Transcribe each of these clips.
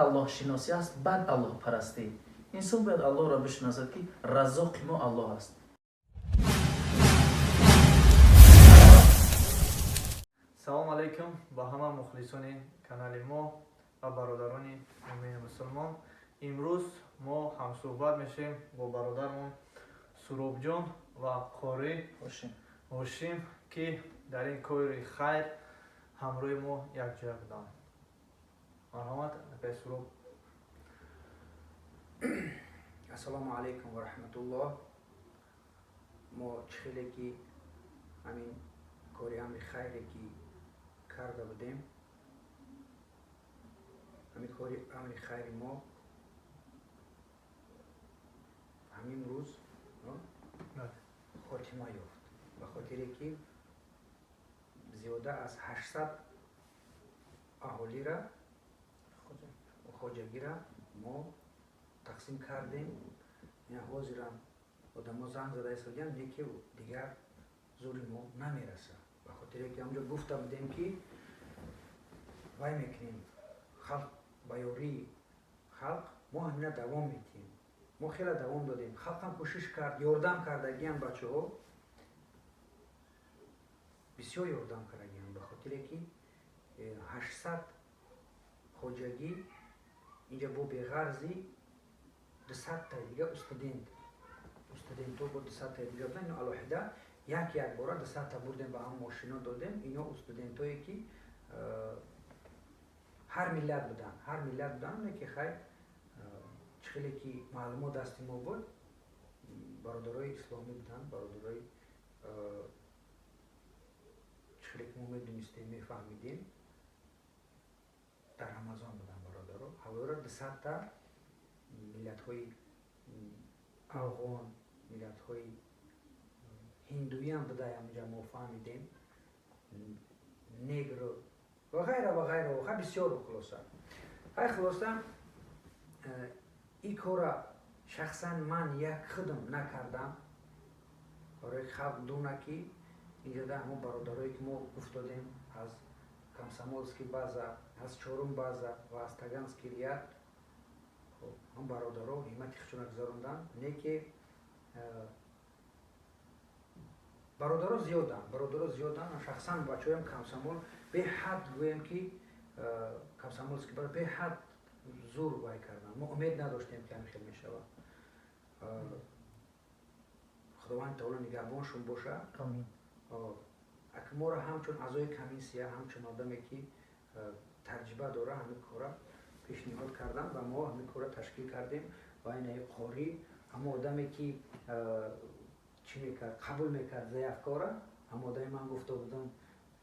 الله شناسی است، بعد الله پرستی. انسان باید الله را بشناسد که رزاق ما الله است. салому алайкум ба ҳама мухлисони канали мо ва бародарони муъмини мусулмон. имрӯз мо ҳамсӯҳбат мешавем бо бародармон суробҷон ва қори ҳошим ки дар ин кори хайр ҳамроҳи мо якҷоя буданд. марҳамат акай суроб. ассалому алайкум ва раҳматуллоҳ. мо чихеле ки ҳамин кори амри хайре ки карда будем, ҳамин кори амри хайри мо ҳамин рӯз хотима ёфт, ба хотире ки зиёда аз 800 аҳолира хоҷагира мо тақсим кардем. ҳозирам одамо занг зада истодиам ки дигар зури мо намераса, ба хотире ки ҳамҷо гуфта будем ки вай мекунем халқ ба ёрии халқ мо ҳамина давом медиҳем. мо хеле давом додем, халқам кӯшиш кард, ёрдам кардагиам, бачаҳо бисёр ёрдам кардагиам, ба хотире ки 800 хоҷагӣ инҷа бо беғарзи 200 дига студентҳо бо 200 дига будан. алоҳида як бора 200 бурдем ба ҳам мошино додем. ино студентҳое ки ҳар миллат буданд, ки хай чихеле ки маълумот дасти мо буд, бародарои исломӣ буданд, бародарои чихеле ки мо медонистем, мефаҳмидем, дар рамазон буданд бародаро. ҳавора 200 миллатҳои афғон, миллатҳои ҳиндуиам буда ҳамҷа мо фаҳмидем, негро ва ғайра ва бисёр. хулоса ин кора шахсан ман як худам накардам, барои халқ дуна ки инҷода ҳамо бародарое ки мо гуфтодем аз комсомольский база, аз чорум база ва аз таганский ряд, ҳам бародаро ҳиммати худшона гузаронданд. не ки бародаро зиёданд, шахсан бачаҳоям комсомол беҳад гӯем ки комсомольский база беҳад зур вай карданд. мо умед надоштем ки ҳамин хел мешавад. худованд таоло нигаҳбоншон боша. моро ҳамчун аъзои комиссия, ҳамчун одаме ки таҷриба дора, ҳамин кора пешниҳод кардам ва мо ҳамин кора ташкил кардем. ва инаи қори ҳама одаме ки чӣ мекард, қабул мекард заявкора, ҳама одами ман гуфта будам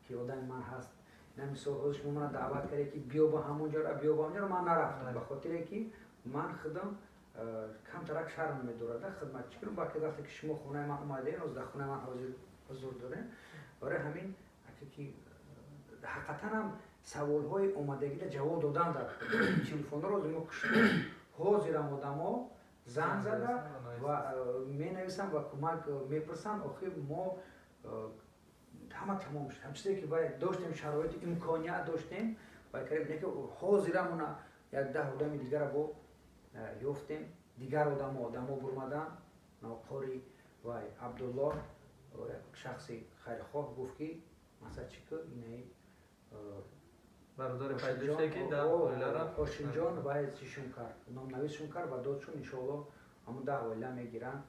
ки одами ман ҳаст. на мисол ҳоз шумо мана даъват карде ки биё ба ҳамонҷоро, ман нарафтам, ба хотире ки ман худам камтарак шарм медорад хидматчӣ кунам. балки вақте ки шумо хонаи ман омадем, дар хонаи ман ҳозир дорем, барои ҳамин ки ҳақиқатан саволҳои омадагида ҷавоб додан дар телефонро мо кушидем. ҳозирам одамо занг зада ва менависанд ва кӯмак мепурсанд. охир мо ҳама тамом шуд. ҳам чизе ки доштем, шароити имконият доштем, ки ҳозирам уна як 10 одами дигара бо ёфтем. дигар одамо бурмадан. қори вай абдуллоҳ як шахси хайрхоҳ гуфт ки масъад чӣ ку инаи бародари пайдоште ки дар оилара ҳошимҷон вай чишум кард, номнависшон кард ва додшон. иншоаллоҳ ҳамон 10 оила мегиранд.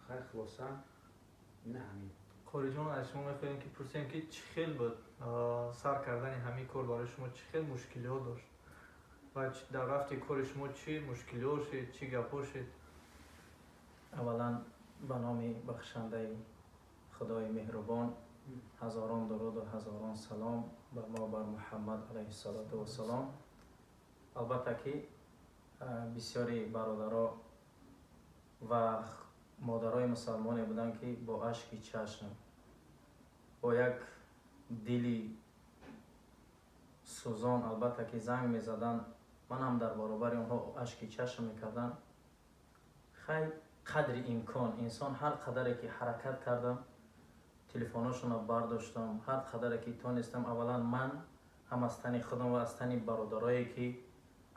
хайр хулоса ина ҳамин. қориҷон, аз шумо мехоҳем ки пурсем ки чӣ хел буд сар кардани ҳамин кор барои шумо, чӣ хел мушкилиҳо дошт ва дар рафти кори шумо чӣ мушкилиҳо шид, чӣ гапҳо шид? аввалан ба номи бахшандаи худои меҳрубон ҳазорон дуруду ҳазорон салом ба мобар муҳаммад алайҳиссалоту вассалом. албатта ки бисёри бародаро ва модарои мусалмоне буданд ки бо ашки чашм, бо як дили сӯзон албатта ки занг мезаданд. ман ҳам дар баробари онҳо ашки чашм мекардам. хай қадри имкон инсон ҳар қадаре ки ҳаракат кардам, телефоношонро бардоштам, ҳар қадаре ки тонистам. аввалан ман ҳам аз тани худам ва аз тани бародарое ки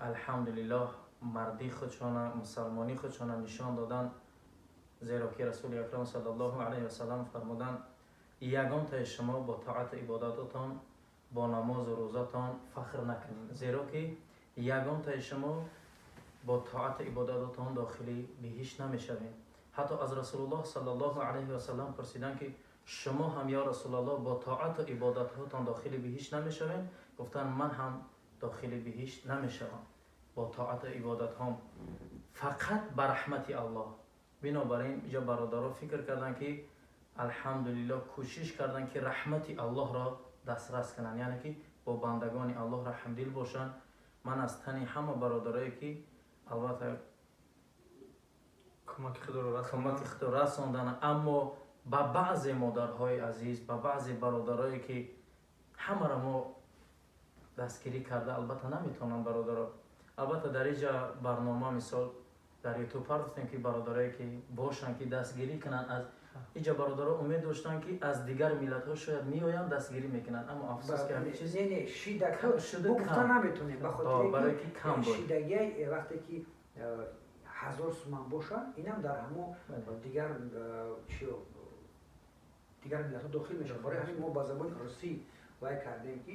الحمدلله مردی خودشان مسلمانی خودشان نشان دادن، زیرا که رسول اکرم صلی الله علیه و سلم فرمودند یگان تا شما با طاعت عباداتتان با نماز و روزاتان فخر نکنید، زیرا که یگان تا شما با طاعت عباداتتان داخلی بهشت نمیشوید. حتی از رسول الله صلی الله علیه و سلم پرسیدند که شما هم یا رسول الله با طاعت و عباداتتان داخلی بهشت نمیشوید؟ گفتند من هم داخلی بهشت نمیشوم با طاعت و عبادت هم، فقط بر رحمت الله. بنابراین اینجا برادرها فکر کردن که الحمدلله کوشش کردن که رحمت الله را دسترس کنن، یعنی که با بندگان الله رحم دل باشن. من از تن همه برادرایی که البته کمک خود را رساندن، اما با بعضی مادرهای عزیز، با بعضی برادرایی که همه را ما دستگیری کرده، البته نمیتونن برادرها، البته در اینجا برنامه مثال در یوتیوب پرداختیم که برادرایی که باشن که دستگیری کنن، از اینجا برادرها امید داشتن که از دیگر ملت ها شاید میآیند دستگیری میکنن، اما افسوس که همین چیز نه شیده کم شده گفته نمیتونیم، برای که کم بود. شیدگی وقتی که 1000 سومن باشه اینم در همون دیگر دیگر ملت ها داخل میشه. برای همین ما با زبان روسی وای کردیم که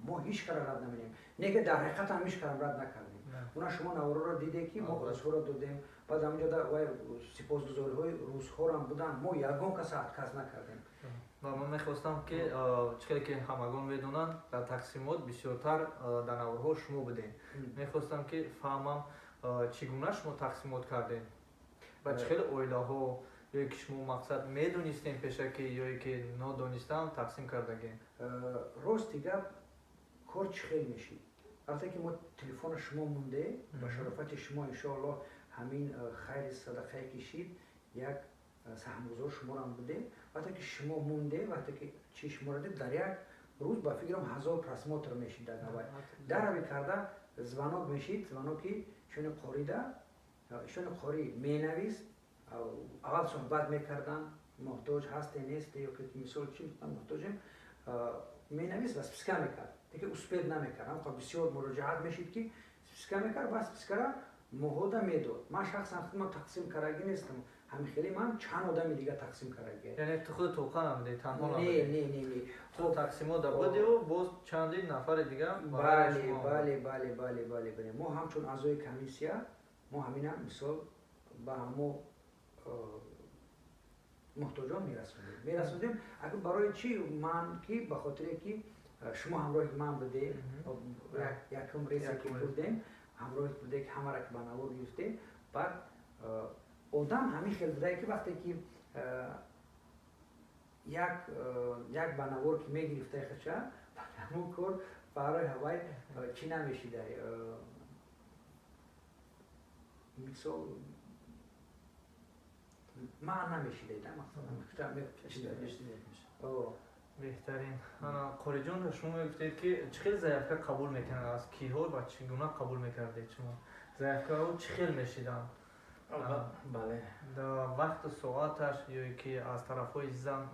ما هیچ کار رد نمیدیم، نه که در حقیقت هم هیچ کار رد نکردیم. اونا شما نوارا را دیده که ما روزها را دادیم، بعد همونجا در وای سپاسگزاری های روزها را هم بودن، ما یگان کس کس نکردیم. و من میخواستم که چیزی که همگان میدونن در تقسیمات بسیارتر در نوارها شما بودین. میخواستم که فهمم چگونه شما تقسیمات کردین و چه اویله ها یا که شما مقصد میدونستین پیشه که یا که نادونستان تقسیم کردگین. راست گپ کار چخیل میشی وقتی که ما تلفن شما مونده با شرافت شما انشاءالله همین خیر صدقه کشید، یک سهمگزار شما را هم بوده. وقتی که شما مونده، وقتی که چی شما را دید، در یک روز با فکرم 1000 پرسمات را میشید در نوای در روی کرده زبانات میشید، زباناتی شون قاریده شون قاری مینویس اول صحبت میکردن محتاج هست نیست یا که مثال چی محتاجیم مینویس و سپسکه میکرد دیگه اسپید نمیکرد. هم بسیار مراجعات میشید که سپسکه میکرد و سپسکه را مهوده میداد. من شخصا خودم تقسیم کردگی نیستم، همین خیلی من چند آدم دیگه تقسیم کردگی. یعنی تو خود توقع نمیدی، تنها نمیدی؟ نه تو تقسیمات بودی و باز چندین نفر دیگه بله ما همچون اعضای کمیسیه ما همین مثال به همو محتاجان میرسوندیم. اگر برای چی من که به خاطر که شما همراه من بده یکم ریزی که بودیم همراه بوده که همه را که به نوار گرفته، بعد آدم همین خیلی بوده که وقتی که یک بنوار که میگرفته خودشه همون کار برای هوای چی نمیشیده مثال من نمیشیده بهترین. قاری جان شما گفتید که چخیل ضعیفه قبول میکنن، از کیها و چگونه قبول میکردید شما ضعیفه ها چخیل میشیدن؟ بله در وقت ساعتش یا که از طرف های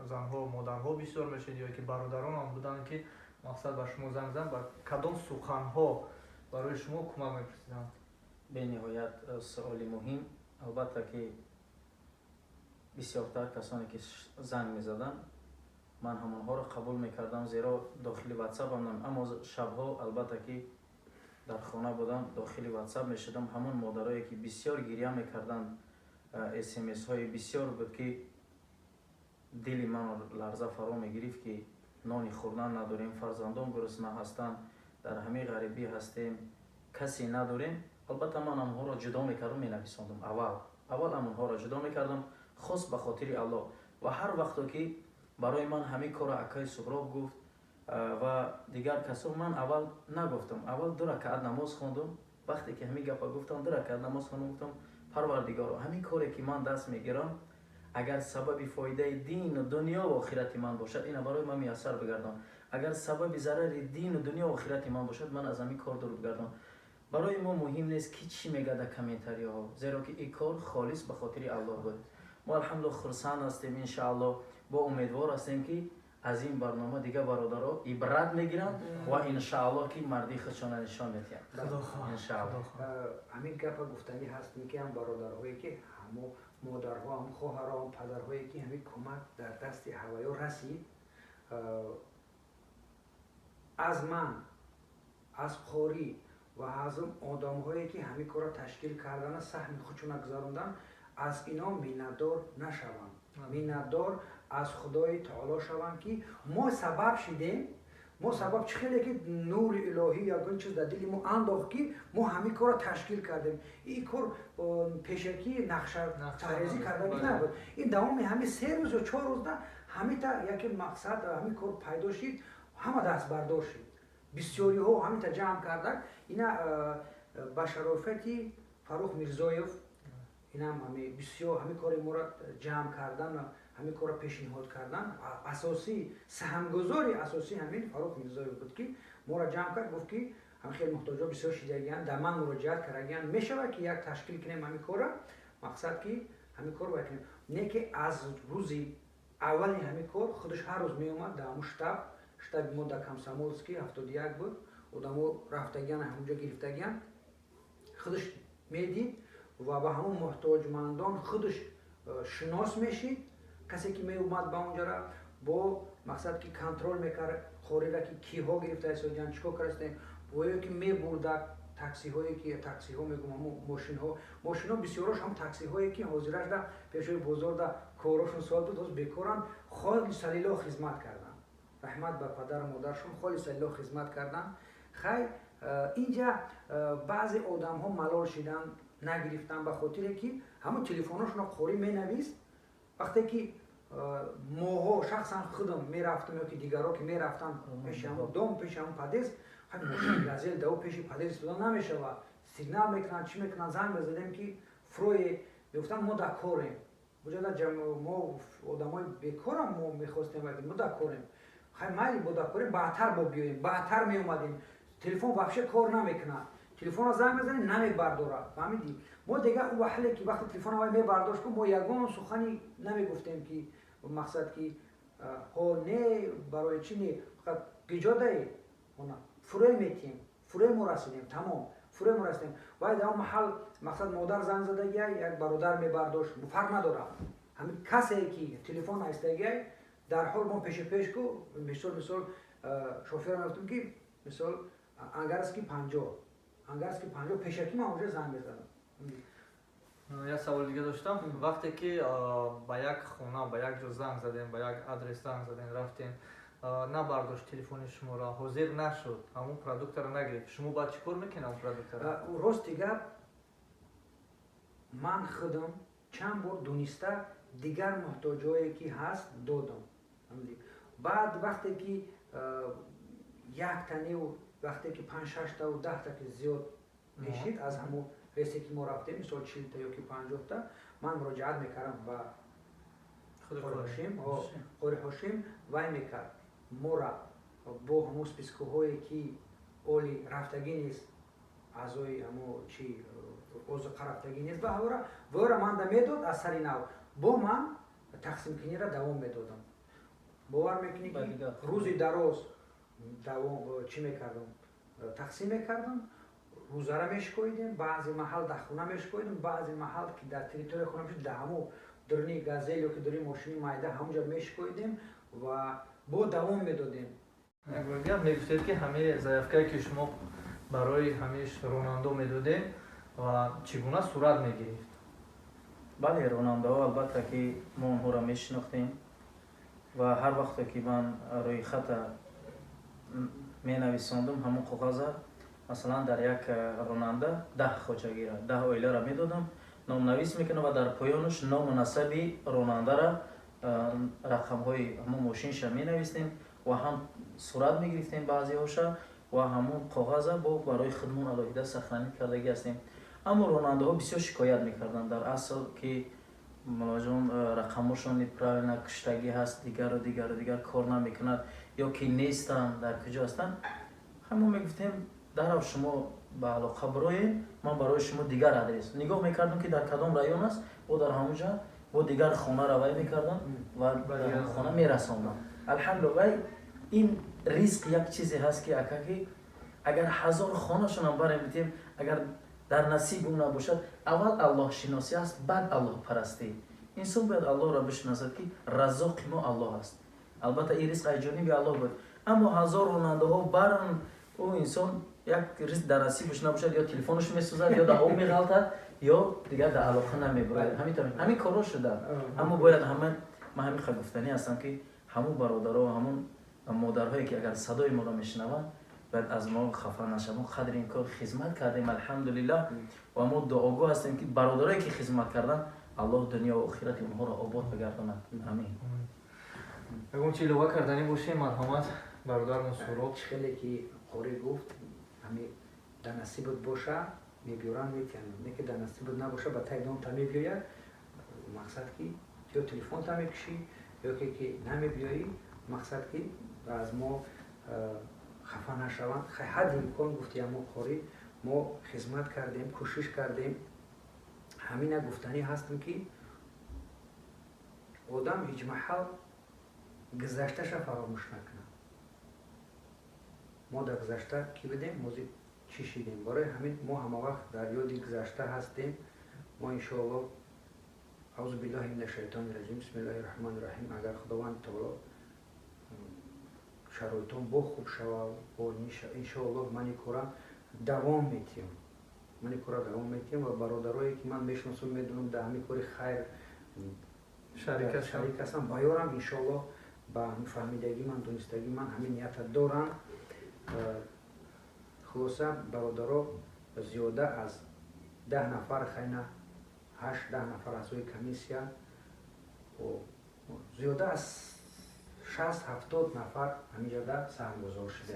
زنها و مادرها بسیار میشید یا که برادران هم بودن که مقصد به شما زنگ زن و کدام سخنها برای شما کمک میپرسیدن؟ به نهایت سوالی مهم. البته که بسیارتر کسانی که زنگ میزدن من همونها رو قبول میکردم، زیرا داخل واتساپ هم نم، اما شبها البته که در خانه بودم داخل واتساپ میشدم، همون مادرایی که بسیار گریه میکردن، SMS های بسیار بود که دل من لرزه فرا میگرفت که نانی خوردن نداریم، فرزندان گرسنه هستن، در همه غریبی هستیم، کسی نداریم. البته من آنها را جدا میکردم، مینویساندم اول آنها را جدا میکردم خاص به خاطر الله. و هر وقت که برای من همین کار اکای سهراب گفت و دیگر کسا، من اول نگفتم، اول 2 رکعت نماز خواندم. وقتی که همین گپا گفتم 2 رکعت نماز خواندم، گفتم پروردگارا همین کاری که من دست میگیرم اگر سبب فایده دین و دنیا و آخرت من باشد اینا برای من میسر بگردان، اگر سبب ضرر دین و دنیا و آخرت من باشد من از همین کار دور بگردم. برای ما مهم نیست که چی میگه در کامنتاری ها، زیرا که این کار خالص به خاطر الله بود. ما الحمدلله خرسند هستیم، ان شاء الله با امیدوار هستیم که از این برنامه دیگه برادرها عبرت میگیرن و انشاءالله که مردی خودشان نشان میدن. انشاءالله. همین گپ گفتنی هست که هم برادرهایی که همو مادرها هم خواهرها هم پدرهایی که همین کمک در دست هوایا رسید، از من، از خوری و از آدم هایی که همین کار تشکیل کردن سهم خودشون گذاروندن، از اینا میندار نشوم، میندار از خدای تعالی شوم که ما سبب شدیم، ما سبب چه خیلی که نور الهی یا اون چیز در دل ما انداخت که ما همین کار تشکیل کردیم. این کار پیشکی نقشه تعریضی کردن نبود، این دوام همین 3 روز یا 4 روز نه، همین تا یک مقصد همین کار پیدا شد، همه دست بردار شد، بسیاری ها همین تا جمع کردن. اینا با شرافتی فاروق میرزایف اینا همین بسیار همین کار ما را جمع کردن، همین کار پیشنهاد کردن، اساسی سهمگذاری اساسی همین فاروق میرزایف بود که ما را جمع کرد، گفت که هم خیلی محتاجا بسیار شدگیان در من مراجعت کردگیان، میشود که یک تشکیل کنیم همین کار را، مقصد که همین کار بکنیم، نه که از روزی اول همین کار خودش هر روز می اومد در همون شتاب ما در کمسامولسکی 71 بود، آدمو رفتگیان همونجا گرفتگیان خودش میدید و با همون محتاجمندان خودش شناس میشید. کسی که می اومد با اونجا را با مقصد که کنترل میکرد خوری را که کیها گرفته است چیکار کرده، و که می برد تاکسی هایی که تاکسی ها میگم ماشین ها بسیارش هم تاکسی هایی که حاضرش در پیشوی بزرگ در کارشون سال بود از بکارن، خیلی سلیلا خدمت کردن، رحمت به پدر و مادرشون، خیلی سلیلا خدمت کردن. خیلی اینجا بعضی آدم ها ملال شدن نگرفتن به خاطر که همون تلفنشون خوری می نویست. وقتی که ماها شخصا خودم می رفتم یا که دیگرها که می رفتن پیش همون دوم پیش همون پدیز، خیلی ماشین گازل دو پیش پدیز دادن نمیشه و سیگنال میکنن چی میکنن، زنگ بزنیم که فروی گفتن ما در کاریم، وجود ما آدمای بیکارم ما میخواستیم ما در کاریم، خیلی مالی ما در کاریم، بعدتر با بیاییم، بعدتر می اومدیم، تلفن واقعا کار نمیکنه، تلفن را زنگ بزنیم نمیبرداره، فهمیدی؟ ما دیگه اون وحله که وقتی تلفن رو میبرداشت که ما یگان سخنی نمیگفتیم که مقصد که ها نه برای چی نه، فقط گجاده اونا فروی میتیم، فروی ما رسیدیم، تمام فروی ما رسیدیم. باید اون محل مقصد مادر زنگ زده یک برادر میبرداشت، فرق نداره، همین کسی که تلفن استگی در حال ما پیش کو مثال شوفر میگفتم که مثال انگارسکی 50 پیشکی ما اونجا زنگ بزنم. یک سوال دیگه داشتم، وقتی که با یک خونه با یک جا زنگ زدین، با یک آدرس زنگ زدین رفتین، نبرداشت تلفن شما را، حاضر نشد، همون پروداکت را نگرفت، شما باید چیکار میکنین اون پروداکت را؟ راست دیگه من خودم چند بار دونسته دیگر محتاجایی که هست دادم. بعد وقتی که یک تنه و وقتی که 5-6 تا و 10 تا که زیاد میشید از همون رسی که ما رفتیم، مثال 40 تا یا که 50 تا، من مراجعت میکردم و خوری حاشیم وای میکرد مورا با همون سپیسکوهایی که اولی رفتگی نیست، ازوی همون چی اوزق رفتگی نیست به هورا من دا میداد از سری نو با من تقسیم کنی را دوام میدادم. باور میکنی که روزی دراز دوام چی میکردم، تقسیم میکردم، روزه را میشکویدیم، بعضی محل در خونه میشکویدیم، بعضی محل که در تریتوری خونه میشد در همون درنی گازل یا که درنی ماشینی مایده همونجا میشکویدیم و با دوام میدادیم. یک میگفتید که همه ضعیفکایی که شما برای همیش رونالدو میدادین و چگونه صورت میگرفت؟ بله، رونالدو البته که ما اونها را میشناختیم و هر وقت که من روی خط می نویساندم همون کاغذ مثلا در یک رونالدو 10 خوچگی را 10 اویله را میدادم، نام نویس میکنم و در پایانش نام و نسبی رونالدو را رقم های همون ماشینش می نویسیم و هم صورت می گرفتیم بعضی هاشا و همون کاغذ با برای خودمون علاوه سخنرانی کردگی هستیم. اما رونالدو ها بسیار شکایت میکردن در اصل که ملاجم رقمشون پرای کشتگی هست، دیگر کار نمیکند یا که نیستن در کجا هستن. همون میگفتیم در شما به علاقه برای من برای شما دیگر آدرس نگاه میکردم که در کدام رایون است و در همونجا و دیگر خانه را وای میکردم و خانه میرساندم. алҳамдулилла ин ризқ як чизе ҳаст ки акаки агар ҳазор хонашонам баремитем агар дар насиб ум набошад аввал аллоҳшиносӣ аст баъд аллоҳпарастӣ. инсон бояд аллоҳро бишиносад ки раззоқи мо аллоҳ аст. албатта ин ризқ аз ҷониби аллоҳ буд, аммо ҳазор ронандаҳо баран ӯ инсон як ризқ дар насибаш набошад ё телефонаш месӯзад ё дар об меғалтад ё дигар дар алоқа намебурад. ҳамин корҳо шуданд. аммо бояд ман ҳамин хел гуфтанӣ ҳастам ки ҳамун бародаро ҳамун модарҳое ки агар садои моро мешунаванд باید از ما خفه نشیم. ما قدر این کار خدمت کردیم الحمدلله و ما دعاگو هستیم که برادرایی که خدمت کردن الله دنیا و آخرت اونها را آباد بگرداند. آمین. اون چی لوا کردنی باشه مرحمت برادرمون سوراب خیلی که قوری گفت همین در نصیبت باشه میبیارن میتونن، نه که در نصیبت نباشه با تای دام تا میبیاید مقصد که یا تلفن تا میکشی یا که نمیبیایی مقصد که از ما خفه نشوند. حد امکان گفتی اما قوری ما خدمت کردیم، کوشش کردیم. همین گفتنی هستم که آدم هیچ محل گذشتهش فراموش نکنه. ما در گذشته کی بدیم؟ موزیک چی شیدیم؟ برای همین ما همه وقت در یاد گذشته هستیم. ما انشاءالله اعوذ بالله من الشیطان الرجیم بسم الله الرحمن الرحیم اگر خداوند تعالی شرایطم با خوب شود و انشاءالله من کارا دوام میتیم. من کارا دوام میتیم و برادرایی که من میشناسم میدونم در همین کار خیر شریک هستم بیارم انشاءالله با فهمیدگی من دونستگی من همین نیت دارم. خلاصه برادرها زیاده از 10 نفر خیلی 8-10 نفر اعضای کمیسیا و زیاده از 60-70 نفر همینجا در سرمایه‌گذار شده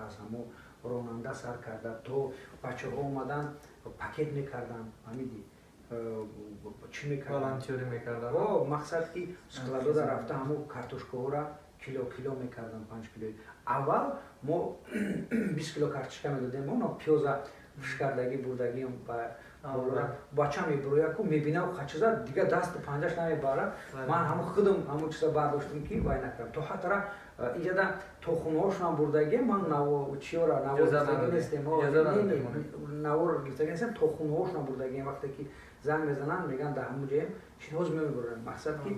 از همون راننده سر کرده تو بچه ها اومدن پاکت میکردن همیدی چی میکردن؟ والانتیوری میکردن. مقصد که سکلادو در رفته همون کارتوشکه ها را کیلو میکردن 5 کیلو. اول ما 20 کیلو کارتوشکه میدادیم ما پیازا فشکردگی بردگی بچه میبروید که میبینم خچیزا دیگه دست پنجش نمیبره. من همون خودم همون چیزا برداشتم که وای نکردم. تو حتی اینجا در تو خونهاش هم بردگی من نو چیورا نو گفتگی نیستیم نو رو گفتگی نیستیم تو خونهاش هم بردگی وقتی که زنگ میزنن میگن در همون جایم چیزهاش میبرن. مقصد که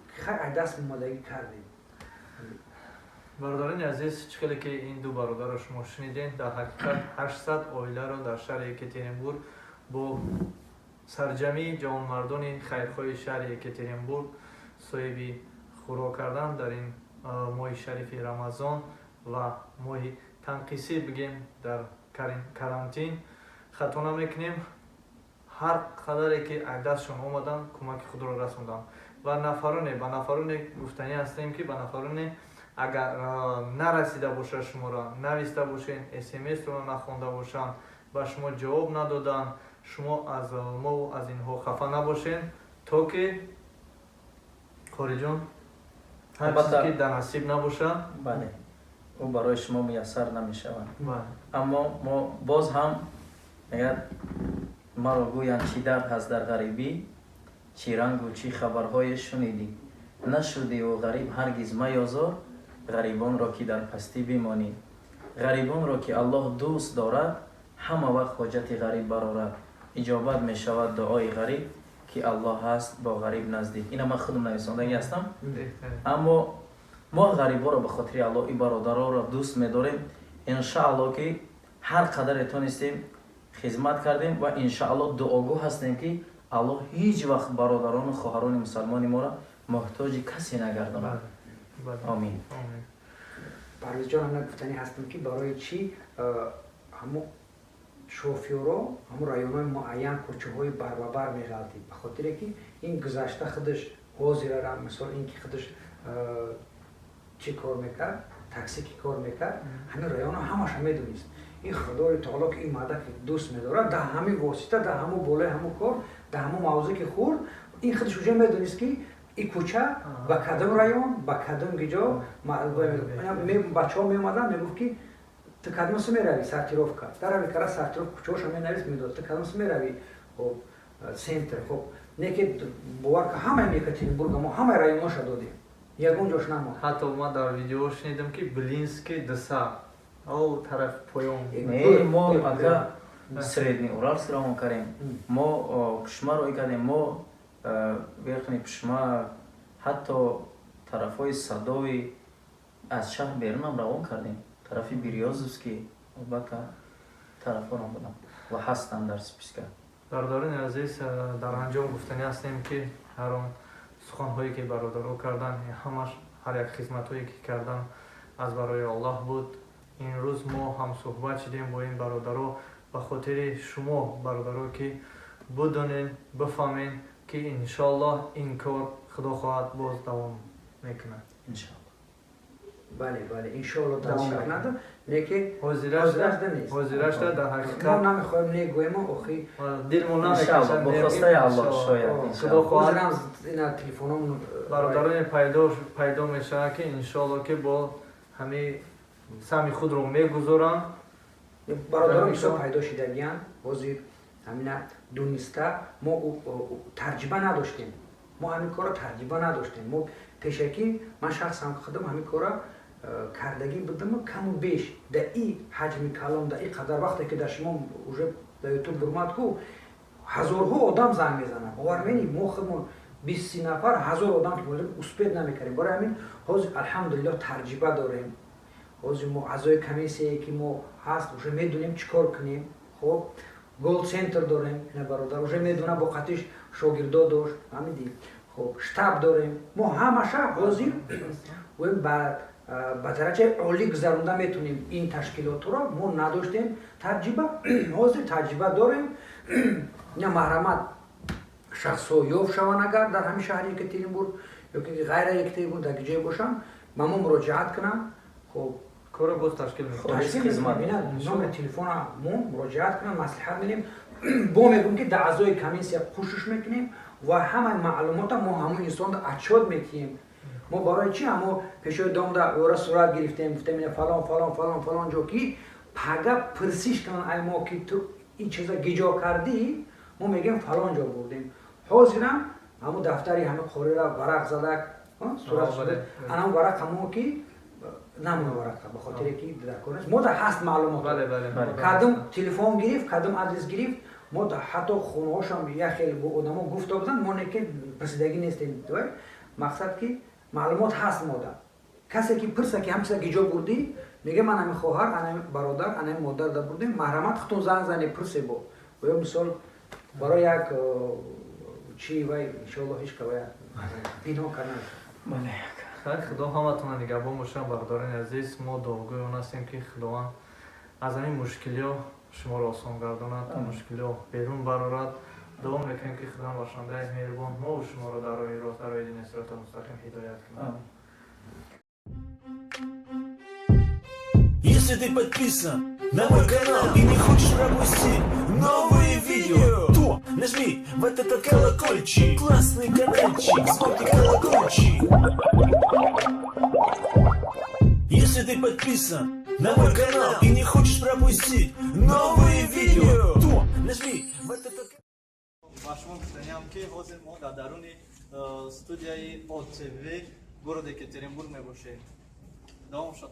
خیلی دست ممدگی کردیم. برادران عزیز چقدر که این دو برادر رو شما شنیدین در حقیقت 800 عائله رو در شهر یکاترینبورگ با سرجمی جوانمردان خیرخواه شهر یکاترینبورگ صاحب خوراک کردن در این ماه شریف رمضان و ماه تنقیسی بگیم در کرانتین خطانه میکنیم. هر قدری که دستشون اومدن کمک خود رو رسوندن و نفرانه گفتنی هستیم که به نفرانه اگر نرسیده باشه شما را نوشته باشین SMS رو نخونده باشن و شما جواب ندادن شما از ما و از اینها خفه نباشین تا که خوری جان هر چیزی که در نصیب نباشه بله او برای شما میسر نمیشوند. اما ما باز هم اگر ما رو گویند چی درد هست در غریبی چی رنگ و چی خبرهای شنیدی نشدی و غریب هرگز میازار غریبان را که در پستی بمانی غریبان را که الله دوست دارد همه وقت حاجت غریب برآورد اجابت می شود دعای غریب که الله هست با غریب نزدیک. اینا من خودم نویسندگی هستم. اما ما غریبا را به خاطر الله این برادرها را دوست می داریم. ان الله که هر قدر تونستیم خدمت کردیم و ان الله دعاگو هستیم که الله هیچ وقت برادران و خواهران مسلمان ما را محتاج کسی نگرداند. آمین. پرویز جان هم گفتنی هستم که برای چی همون شوفیورا همون رایونای معین کوچه های بر می‌غلطید به خاطر که این گذشته خودش حاضر را مثلا این که خودش چی کار میکرد تاکسی کی کار میکرد همین رایون همش میدونست این خدای تعالی که این ماده که دوست می‌داره در همین واسطه در همون بالای همون کار در همون موضوع که خورد این خودش وجه میدونست که این کوچه با کدام رایون با کدام گجا بچه ها میومدن میگفت که تو کدام سو میروی سرتیروف کرد در روی کرد سرتیروف کوچه هاش همین نویس میداد تو کدام سو میروی سنتر خب نه که باور که همه یکاترینبورگ ما همه رایون هاش دادیم ягон ҷош намон. ҳатто ма дар видео шунидам ки Блинский дса ав тарафи поён. Не, мо ака средний Уральский равон карем. Мо пишма рой кардем, мо верхний пишма ҳатто тарафҳои Садови аз шаҳр берунам равон кардем. Тарафи Берёзовский албатта тарафҳорам будам ва ҳастам дар списка. Бародарони азиз, дар анҷом гуфтанӣ ҳастем ки ҳар он суханҳое ки бародаро кардан, ҳамаш ҳар як хизматҳое ки кардан аз барои Аллоҳ буд. имрӯз мо ҳамсӯҳбат шудем бо ин бародаро ба хотири шумо бародаро ки будонен, бифаҳмен ки иншоаллоҳ ин кор худо хоҳад боз давом мекунад. Иншаллоҳ. бале бале иншоаллоҳ давом мекунад. Неки ҳозирашда нест. ҳозирашда дар мо ҳақиқат намехоҳем негӯем охи дилмон Иншаллоҳ бо хостаи Аллоҳ шояд худо иншаллоҳ. хоҳад ҳозирам ина телефоном бародарони пайдо мешавад ки иншоаллоҳ ки бо ҳамин сами худро мегузоранд. бародарон ҳисоб пайдо шудагиянд. ҳозир ҳамина дуниста мо тарҷиба надоштем. мо ҳамин кора тарҷиба надоштем. мо пешакӣ ман шахсам худам ҳамин кора кардагӣ будам каму беш да и ҳаҷми калом да и қадар вақте ки дар шумо уже да ютуб бурмад ку ҳазорҳо одам занг мезанад. бовар менӣ мо худмон 20 нафар ҳазор одам ки болем успеҳ намекардем. барои ҳамин ҳозир алҳамдулиллоҳ тарҷиба дорем. ҳозир мо аъзои комиссияе ки мо ҳаст уже медонем чӣ кор кунем. хоб гол центр дорем. ина бародар уже медонам бо қатиш шогирдо дошт ҳамиди. хоб штаб дорем. мо ҳамаша ҳозир ба дараҷаи олӣ гузаронда метавонем ин ташкилотро. мо надоштем таҷриба, ҳозир таҷриба дорем. ина маҳрамат шахсҳо ёфт шаванд агар дар ҳамин шаҳри Екатеринбург ёки ғайра Екатеринбург дар ҷое бошанд ба мо муроҷиат кунанд. хоб кора боз ташкил мекунад. номери телефона мо муроҷиат кунанд, маслиҳат менем. бо мегӯем ки дар аъзои комиссия кӯшиш мекунем ва ҳамаи маълумота мо ҳамон инсонро отчёт метиҳем. мо барои чи ҳамо пешои домда ора сурат гирифтем, гуфтем ина фалон фалон фалон фалон ҷо ки пага пурсиш кунанд ай мо ки ту ин чиза гиҷо кардӣ, мо мегӯем фалон ҷо бурдем. ҳозирам ҳамо дафтари ҳама қорира варақ задак сурат шуда анам варақ ҳамо ки намуна варақа ба хотире ки дар кор нест. мо да ҳаст маълумот. кадом телефон гирифт, кадом адрес гирифт. мо ҳатто хонаҳошам як хеле одамо гуфто буданд, мо неки пурсидагӣ нестем. мақсад ки маълумот ҳаст мода. касе ки пурса ки ҳамчиза гиҷо бурдӣ, мега ман ҳамин хоҳар, ҳамин бародар, ҳамин модар да бурдем, маҳрамат хутун занг зане пурсе бо. ё мисол барои як чи вай иншоаллоҳ ҳеҷ кавай бино карнад. бале худо ҳаматона нигаҳбон бошад. бародарони азиз, мо дуогӯй он ҳастем ки худованд аз ҳамин мушкилиҳо шуморо осон гардонад, мушкилиҳо берун барорад. дуо мекунем ки худоям бахшандаи меҳрубон мо шуморо дар роҳи рост, дар роҳи дини сироти мустақим ҳидоят кунад. Если ты подписан на мой канал и не хочешь пропустить новые видео, то нажми вот этот колокольчик, классный каналчик, звонкий колокольчик. Если ты подписан на мой канал и не хочешь пропустить новые видео, то нажми вот этот. ба шумо гуфтаниам ки ҳозир мо дар даруни студияи ОТВ городи Екатеринбург мебошем. давом шад.